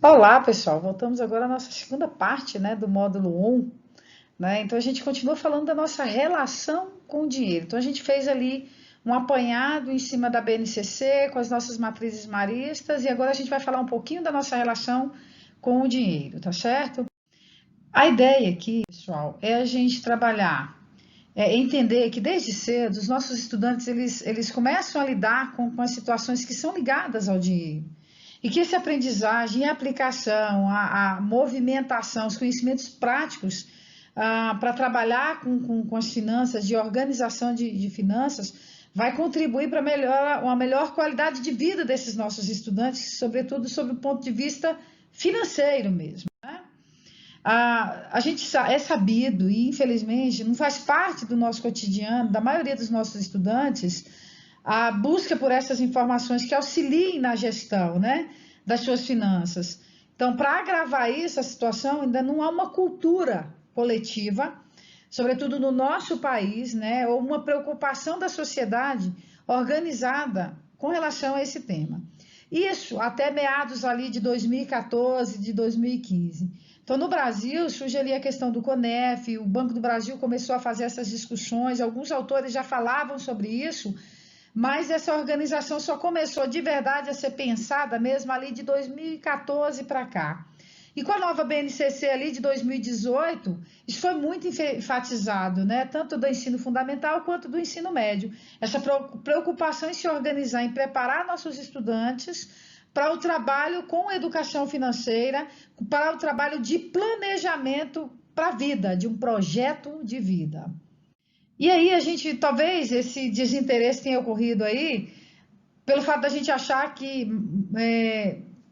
Olá, pessoal. Voltamos agora à nossa segunda parte, né, do módulo 1, né? Então a gente continua falando da nossa relação com o dinheiro. Então a gente fez ali um apanhado em cima da BNCC com as nossas matrizes maristas e agora a gente vai falar um pouquinho da nossa relação com o dinheiro, tá certo? A ideia aqui, pessoal, é a gente trabalhar, entender que desde cedo os nossos estudantes eles começam a lidar com as situações que são ligadas ao dinheiro. E que essa aprendizagem, a aplicação, a movimentação, os conhecimentos práticos para trabalhar com as finanças, de organização de finanças, vai contribuir para uma melhor qualidade de vida desses nossos estudantes, sobretudo sob o ponto de vista financeiro mesmo. A gente é sabido e, infelizmente, não faz parte do nosso cotidiano, da maioria dos nossos estudantes, a busca por essas informações que auxiliem na gestão, né, das suas finanças. Então, para agravar isso, a situação ainda não há uma cultura coletiva, sobretudo no nosso país, né, ou uma preocupação da sociedade organizada com relação a esse tema. Isso até meados ali de 2014, de 2015. Então, no Brasil, surge ali a questão do CONEF, o Banco do Brasil começou a fazer essas discussões, alguns autores já falavam sobre isso, mas essa organização só começou de verdade a ser pensada mesmo ali de 2014 para cá. E com a nova BNCC ali de 2018, isso foi muito enfatizado, né? Tanto do ensino fundamental quanto do ensino médio. Essa preocupação em se organizar, em preparar nossos estudantes para o trabalho com educação financeira, para o trabalho de planejamento para a vida, de um projeto de vida. E aí a gente, talvez esse desinteresse tenha ocorrido aí pelo fato da gente achar que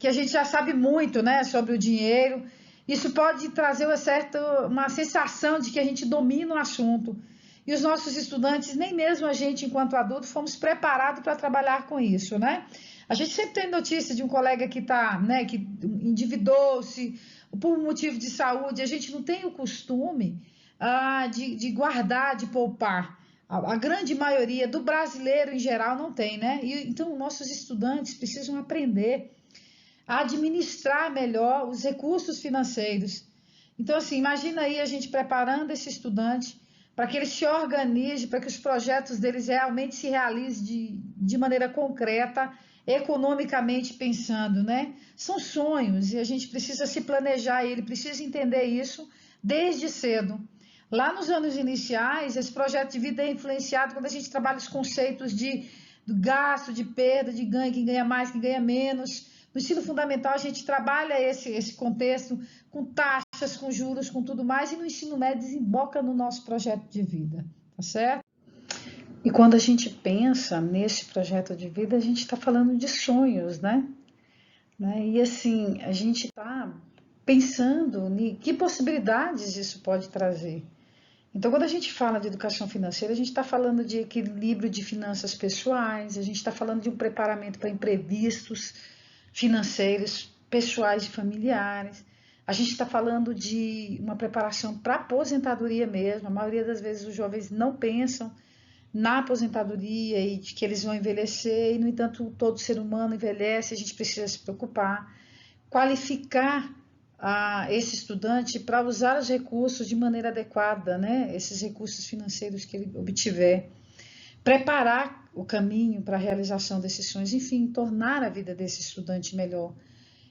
a gente já sabe muito, né, sobre o dinheiro. Isso pode trazer uma sensação de que a gente domina o assunto. E os nossos estudantes, nem mesmo a gente, enquanto adulto, fomos preparados para trabalhar com isso, né? A gente sempre tem notícia de um colega que tá, né, que endividou-se por um motivo de saúde. A gente não tem o costume de guardar, de poupar. A grande maioria do brasileiro em geral não tem, né? E, então, nossos estudantes precisam aprender a administrar melhor os recursos financeiros. Então, assim, imagina aí a gente preparando esse estudante para que ele se organize, para que os projetos deles realmente se realizem de maneira concreta, economicamente pensando, né? São sonhos e a gente precisa se planejar, ele precisa entender isso desde cedo. Lá nos anos iniciais, esse projeto de vida é influenciado quando a gente trabalha os conceitos do gasto, de perda, de ganho, quem ganha mais, quem ganha menos. No ensino fundamental, a gente trabalha esse contexto com taxas, com juros, com tudo mais, e no ensino médio desemboca no nosso projeto de vida, tá certo? E quando a gente pensa nesse projeto de vida, a gente está falando de sonhos, né? E assim, a gente está pensando em que possibilidades isso pode trazer. Então, quando a gente fala de educação financeira, a gente está falando de equilíbrio de finanças pessoais, a gente está falando de um preparamento para imprevistos financeiros, pessoais e familiares. A gente está falando de uma preparação para a aposentadoria mesmo. A maioria das vezes os jovens não pensam na aposentadoria e de que eles vão envelhecer, e, no entanto, todo ser humano envelhece, a gente precisa se preocupar, qualificar esse estudante para usar os recursos de maneira adequada, né? Esses recursos financeiros que ele obtiver, preparar o caminho para a realização desses sonhos, enfim, tornar a vida desse estudante melhor.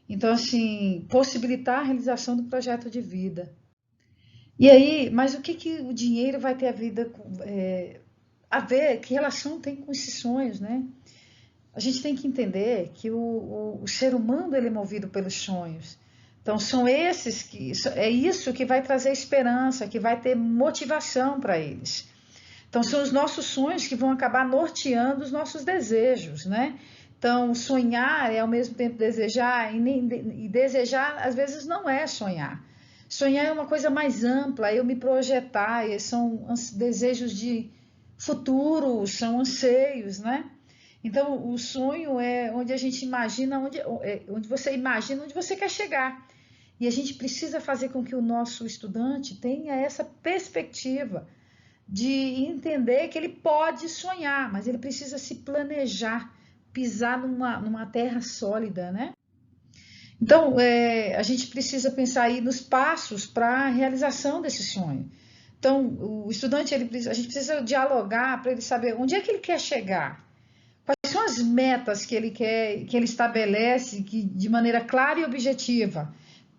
Então, assim, possibilitar a realização do projeto de vida. E aí, mas o que, que o dinheiro vai ter a ver, que relação tem com esses sonhos, né? A gente tem que entender que o ser humano ele é movido pelos sonhos. Então são esses que é isso que vai trazer esperança, que vai ter motivação para eles. Então são os nossos sonhos que vão acabar norteando os nossos desejos, né? Então sonhar é ao mesmo tempo desejar e desejar às vezes não é sonhar. Sonhar é uma coisa mais ampla, eu me projetar, são desejos de futuro, são anseios, né? Então, o sonho é onde a gente imagina, onde você imagina onde você quer chegar. E a gente precisa fazer com que o nosso estudante tenha essa perspectiva de entender que ele pode sonhar, mas ele precisa se planejar, pisar numa terra sólida, né? Então, a gente precisa pensar aí nos passos para a realização desse sonho. Então, o estudante, a gente precisa dialogar para ele saber onde é que ele quer chegar, quais são as metas que ele quer, que ele estabelece de maneira clara e objetiva.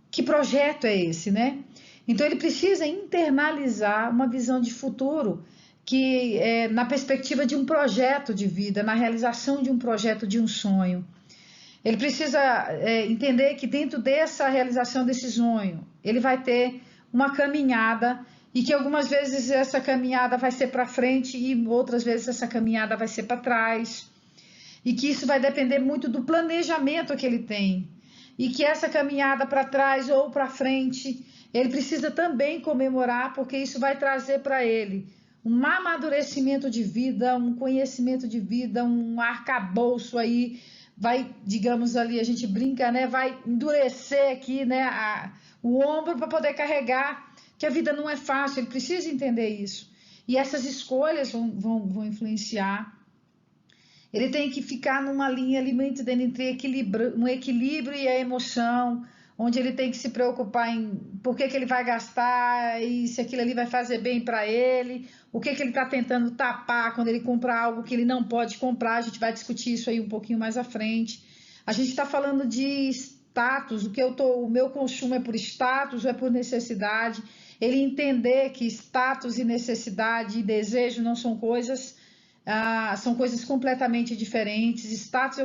Que projeto é esse, né? Então ele precisa internalizar uma visão de futuro que é na perspectiva de um projeto de vida, na realização de um projeto, de um sonho. Ele precisa entender que dentro dessa realização desse sonho, ele vai ter uma caminhada e que algumas vezes essa caminhada vai ser para frente e outras vezes essa caminhada vai ser para trás. E que isso vai depender muito do planejamento que ele tem. E que essa caminhada para trás ou para frente, ele precisa também comemorar, porque isso vai trazer para ele um amadurecimento de vida, um conhecimento de vida, um arcabouço aí, vai, digamos ali, a gente brinca, né? Vai endurecer aqui, né? O ombro para poder carregar, que a vida não é fácil, ele precisa entender isso. E essas escolhas vão influenciar. Ele tem que ficar numa linha ali entre um equilíbrio e a emoção, onde ele tem que se preocupar em por que ele vai gastar e se aquilo ali vai fazer bem para ele, o que ele está tentando tapar quando ele compra algo que ele não pode comprar. A gente vai discutir isso aí um pouquinho mais à frente. A gente está falando de status, o meu consumo é por status ou é por necessidade. Ele entender que status e necessidade e desejo não são coisas. São coisas completamente diferentes. Status,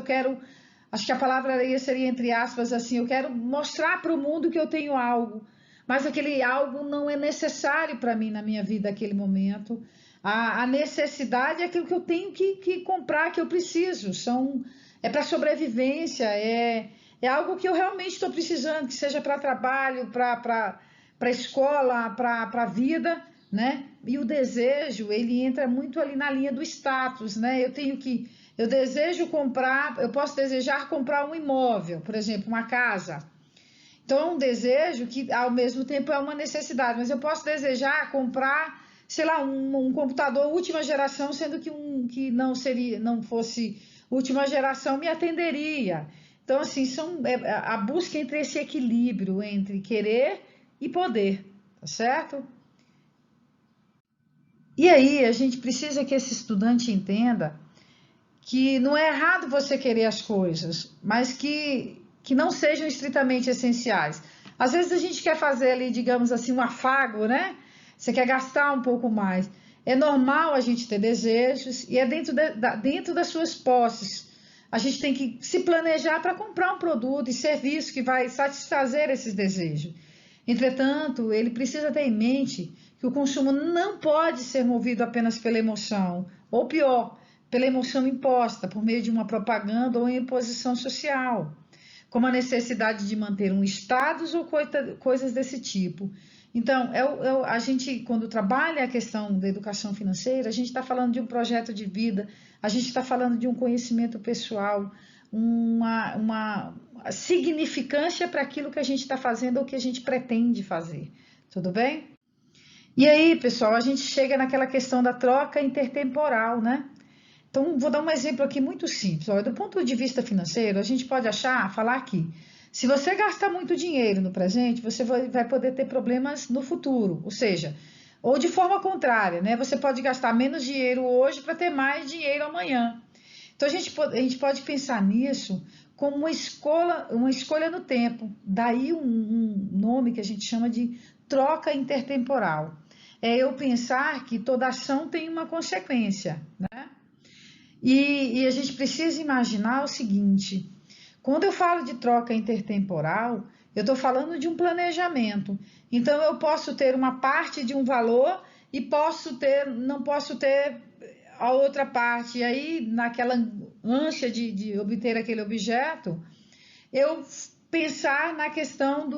acho que a palavra aí seria entre aspas assim, eu quero mostrar para o mundo que eu tenho algo, mas aquele algo não é necessário para mim na minha vida naquele momento. A necessidade é aquilo que eu tenho que comprar, que eu preciso, é para sobrevivência, é algo que eu realmente estou precisando, que seja para trabalho, para escola, para a vida, né? E o desejo, ele entra muito ali na linha do status, né? Eu desejo comprar, eu posso desejar comprar um imóvel, por exemplo, uma casa. Então é um desejo que ao mesmo tempo é uma necessidade, mas eu posso desejar comprar, sei lá, um computador última geração, sendo que que não fosse última geração me atenderia. Então assim, a busca entre esse equilíbrio entre querer e poder, tá certo? E aí a gente precisa que esse estudante entenda que não é errado você querer as coisas, mas que não sejam estritamente essenciais. Às vezes a gente quer fazer ali, digamos assim, um afago, né? Você quer gastar um pouco mais. É normal a gente ter desejos e é dentro das suas posses. A gente tem que se planejar para comprar um produto e serviço que vai satisfazer esses desejos. Entretanto, ele precisa ter em mente que o consumo não pode ser movido apenas pela emoção, ou pior, pela emoção imposta por meio de uma propaganda ou imposição social, como a necessidade de manter um status ou coisas desse tipo. Então, a gente, quando trabalha a questão da educação financeira, a gente está falando de um projeto de vida, a gente está falando de um conhecimento pessoal, uma significância para aquilo que a gente está fazendo ou que a gente pretende fazer. Tudo bem? E aí, pessoal, a gente chega naquela questão da troca intertemporal, né? Então, vou dar um exemplo aqui muito simples. Olha, do ponto de vista financeiro, a gente pode falar aqui, se você gastar muito dinheiro no presente, você vai poder ter problemas no futuro. Ou seja, ou de forma contrária, né? Você pode gastar menos dinheiro hoje para ter mais dinheiro amanhã. Então, a gente pode pensar nisso como uma escolha no tempo. Daí um nome que a gente chama de troca intertemporal. É eu pensar que toda ação tem uma consequência, né? E a gente precisa imaginar o seguinte: quando eu falo de troca intertemporal, eu estou falando de um planejamento. Então, eu posso ter uma parte de um valor e não posso ter a outra parte. E aí, naquela ânsia de obter aquele objeto, eu pensar na questão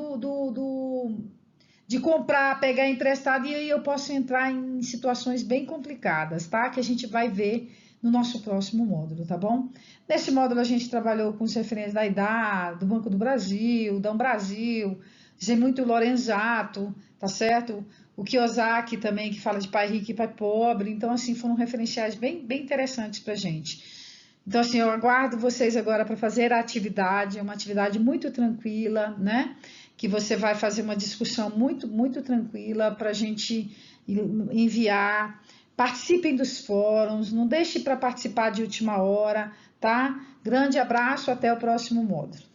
de comprar, pegar emprestado, e aí eu posso entrar em situações bem complicadas, tá? Que a gente vai ver no nosso próximo módulo, tá bom? Nesse módulo a gente trabalhou com os referentes da IDA, do Banco do Brasil, da Brasil, muito Lorenzato, tá certo? O Kiyosaki também, que fala de pai rico e pai pobre. Então, assim, foram referenciais bem interessantes pra gente. Então, assim, eu aguardo vocês agora para fazer a atividade, é uma atividade muito tranquila, né? Que você vai fazer uma discussão muito tranquila para a gente enviar. Participem dos fóruns, não deixe para participar de última hora, tá? Grande abraço, até o próximo módulo.